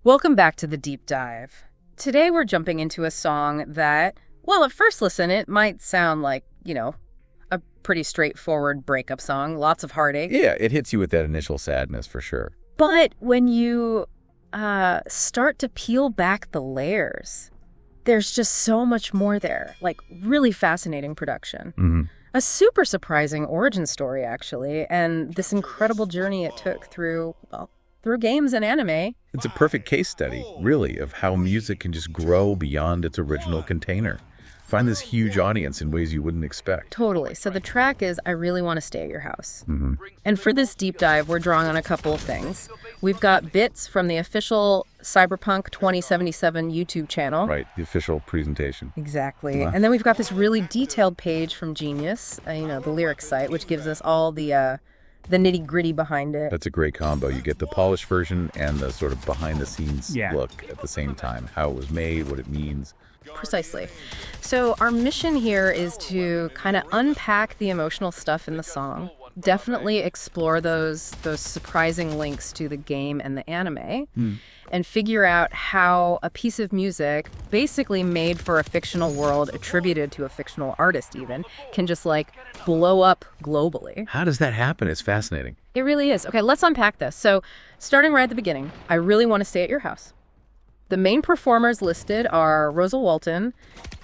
Welcome back to the Deep Dive. Today we're jumping into a song that, well, at first listen, it might sound like, a pretty straightforward breakup song, lots of heartache. Yeah, it hits you with that initial sadness for sure. But when you start to peel back the layers, there's just so much more there, like really fascinating production. Mm-hmm. A super surprising origin story, actually, and this incredible journey it took through games and anime. It's a perfect case study, really, of how music can just grow beyond its original container. Find this huge audience in ways you wouldn't expect. Totally. So the track is I Really Want to Stay at Your House. Mm-hmm. And for this deep dive, we're drawing on a couple of things. We've got bits from the official Cyberpunk 2077 YouTube channel. Right, the official presentation. Exactly. And then we've got this really detailed page from Genius, the lyrics site, which gives us all the nitty-gritty behind it. That's a great combo. You get the polished version and the sort of behind-the-scenes look at the same time. How it was made, what it means. Precisely. So our mission here is to kind of unpack the emotional stuff in the song, definitely explore those surprising links to the game and the anime, and figure out how a piece of music basically made for a fictional world, attributed to a fictional artist even, can just blow up globally. How does that happen? It's fascinating. It really is. Okay, let's unpack this. So starting right at the beginning, I Really Want to Stay at Your House. The main performers listed are Rosa Walton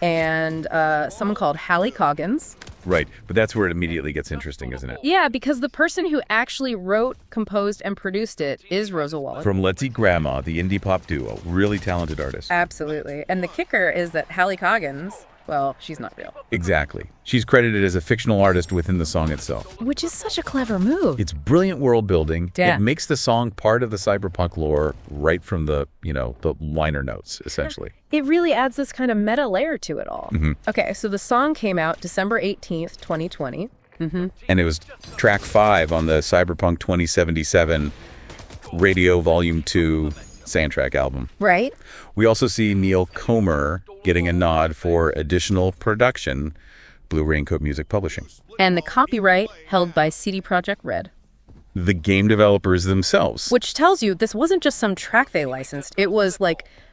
and someone called Hallie Coggins. Right, but that's where it immediately gets interesting, isn't it? Yeah, because the person who actually wrote, composed, and produced it is Rosa Walton. From Let's Eat Grandma, the indie pop duo. Really talented artist. Absolutely. And the kicker is that Hallie Coggins, well, she's not real. Exactly. She's credited as a fictional artist within the song itself. Which is such a clever move. It's brilliant world building. Yeah. It makes the song part of the cyberpunk lore right from the liner notes, essentially. It really adds this kind of meta layer to it all. Mm-hmm. Okay, so the song came out December 18th, 2020. And it was track 5 on the Cyberpunk 2077 Radio Volume 2 soundtrack album. Right. We also see Neil Comer getting a nod for additional production, Blue Raincoat Music Publishing. And the copyright held by CD Projekt Red. The game developers themselves. Which tells you this wasn't just some track they licensed. It was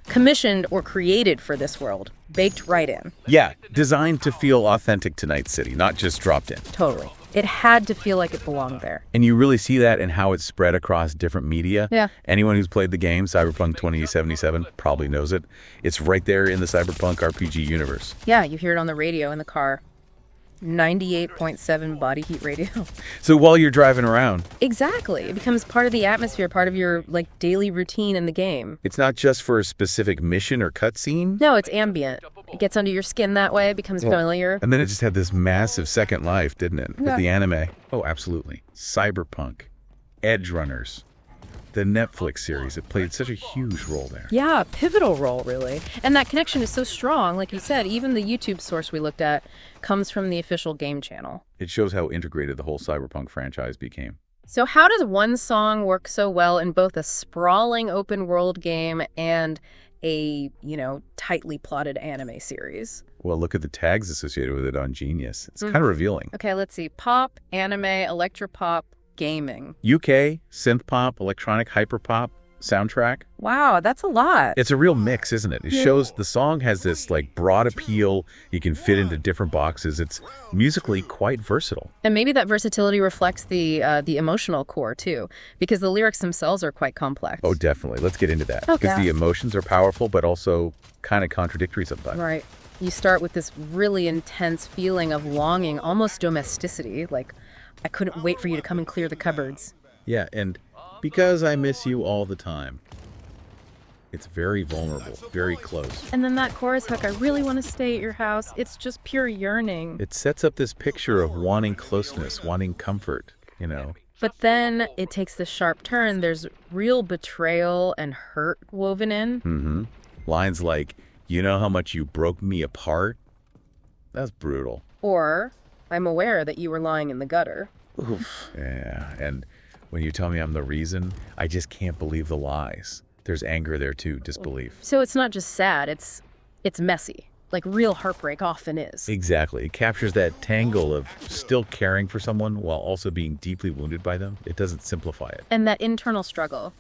commissioned or created for this world, baked right in. Yeah, designed to feel authentic to Night City, not just dropped in. Totally. It had to feel like it belonged there. And you really see that in how it's spread across different media. Yeah. Anyone who's played the game, Cyberpunk 2077, probably knows it. It's right there in the Cyberpunk RPG universe. Yeah, you hear it on the radio in the car. 98.7 body heat radio. So while you're driving around, Exactly. It becomes part of the atmosphere, part of your daily routine in the game. it's not just for a specific mission or cutscene. No, it's ambient. It gets under your skin that way, becomes familiar. And then it just had this massive second life, didn't it? Yeah. With the anime. Oh, absolutely. Cyberpunk, Edge Runners, the Netflix series. It played such a huge role there. Yeah, pivotal role, really. And that connection is so strong. Like you said, even the YouTube source we looked at comes from the official game channel. It shows how integrated the whole Cyberpunk franchise became. So how does one song work so well in both a sprawling open world game and a, tightly plotted anime series? Well, look at the tags associated with it on Genius. It's kind of revealing. Okay, let's see. Pop, anime, electropop, gaming. UK, synth pop, electronic hyperpop soundtrack. Wow, that's a lot. It's a real mix, isn't it? It shows the song has this broad appeal. You can fit into different boxes. It's musically quite versatile. And maybe that versatility reflects the emotional core too, because the lyrics themselves are quite complex. Oh, definitely. Let's get into that. Okay. Because the emotions are powerful, but also kind of contradictory sometimes. Right. You start with this really intense feeling of longing, almost domesticity, like I couldn't wait for you to come and clear the cupboards. Yeah, and because I miss you all the time. It's very vulnerable, very close. And then that chorus hook, I really want to stay at your house. It's just pure yearning. It sets up this picture of wanting closeness, wanting comfort, But then it takes this sharp turn. There's real betrayal and hurt woven in. Mm-hmm. Lines like, you know how much you broke me apart? That's brutal. Or, I'm aware that you were lying in the gutter. Oof. Yeah, and when you tell me I'm the reason, I just can't believe the lies. There's anger there too, disbelief. So it's not just sad, it's messy. Like real heartbreak often is. Exactly. It captures that tangle of still caring for someone while also being deeply wounded by them. It doesn't simplify it. And that internal struggle.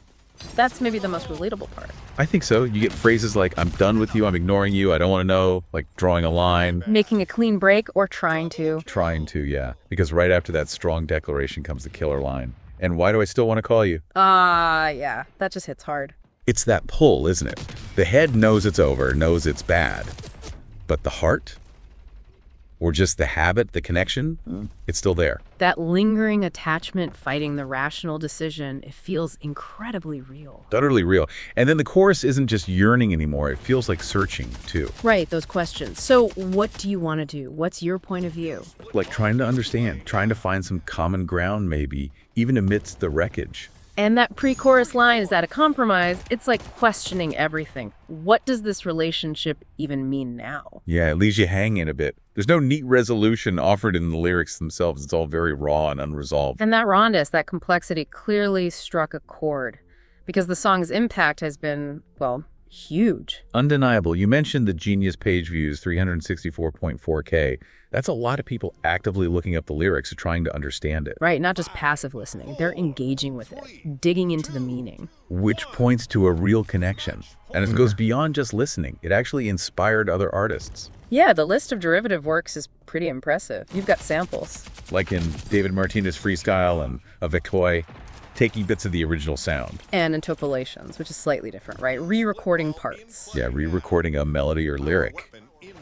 That's maybe the most relatable part. I think so. You get phrases like, I'm done with you, I'm ignoring you, I don't want to know, like drawing a line. Making a clean break or trying to. Trying to, yeah. Because right after that strong declaration comes the killer line. And why do I still want to call you? Yeah, that just hits hard. It's that pull, isn't it? The head knows it's over, knows it's bad. But the heart? Or just the habit, the connection? It's still there. That lingering attachment fighting the rational decision, it feels incredibly real. Utterly real. And then the chorus isn't just yearning anymore. It feels like searching, too. Right, those questions. So what do you want to do? What's your point of view? Like trying to understand, trying to find some common ground, maybe, even amidst the wreckage. And that pre-chorus line, is that a compromise? It's like questioning everything. What does this relationship even mean now? Yeah, it leaves you hanging a bit. There's no neat resolution offered in the lyrics themselves. It's all very raw and unresolved. And that rawness, that complexity clearly struck a chord. Because the song's impact has been, well, huge. Undeniable. You mentioned the Genius page views, 364.4K. That's a lot of people actively looking up the lyrics and trying to understand it. Right, not just passive listening. They're engaging with it, digging into the meaning. Which points to a real connection. And it goes beyond just listening. It actually inspired other artists. Yeah, the list of derivative works is pretty impressive. You've got samples. Like in David Martinez Freestyle and Avec Toi, taking bits of the original sound. And interpolations, which is slightly different, right? Re-recording parts. Yeah, re-recording a melody or lyric.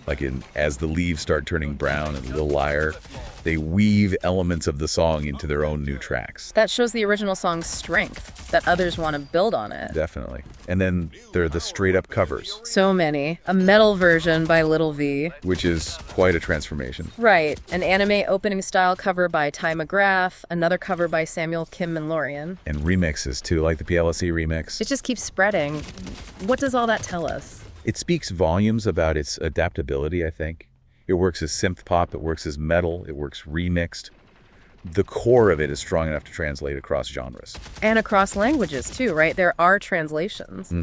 Like in As the Leaves Start Turning Brown and Lil Liar, they weave elements of the song into their own new tracks. That shows the original song's strength, that others want to build on it. Definitely. And then there are the straight-up covers. So many. A metal version by Little V. Which is quite a transformation. Right. An anime opening style cover by Ty McGrath, another cover by Samuel Kim and Lorian. And remixes, too, like the PLSE remix. It just keeps spreading. What does all that tell us? It speaks volumes about its adaptability, I think. It works as synth pop, it works as metal, it works remixed. The core of it is strong enough to translate across genres. And across languages, too, right? There are translations.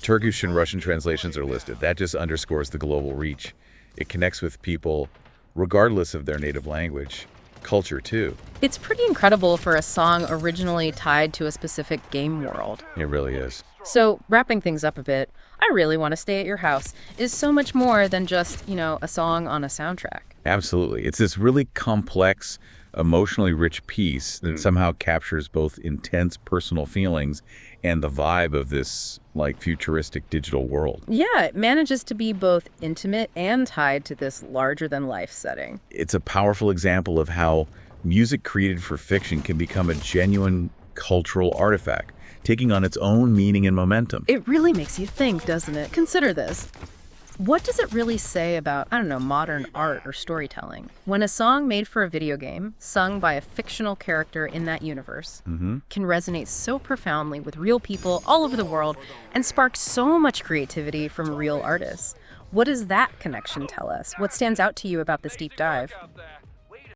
Turkish and Russian translations are listed. That just underscores the global reach. It connects with people regardless of their native language. Culture, too. It's pretty incredible for a song originally tied to a specific game world. It really is. So, wrapping things up a bit, I Really Want to Stay at Your House is so much more than just, a song on a soundtrack. Absolutely. It's this really complex, emotionally rich piece that somehow captures both intense personal feelings and the vibe of this, futuristic digital world. Yeah, it manages to be both intimate and tied to this larger-than-life setting. It's a powerful example of how music created for fiction can become a genuine cultural artifact, taking on its own meaning and momentum. It really makes you think, doesn't it? Consider this. What does it really say about, modern art or storytelling? When a song made for a video game, sung by a fictional character in that universe, can resonate so profoundly with real people all over the world and spark so much creativity from real artists. What does that connection tell us? What stands out to you about this deep dive?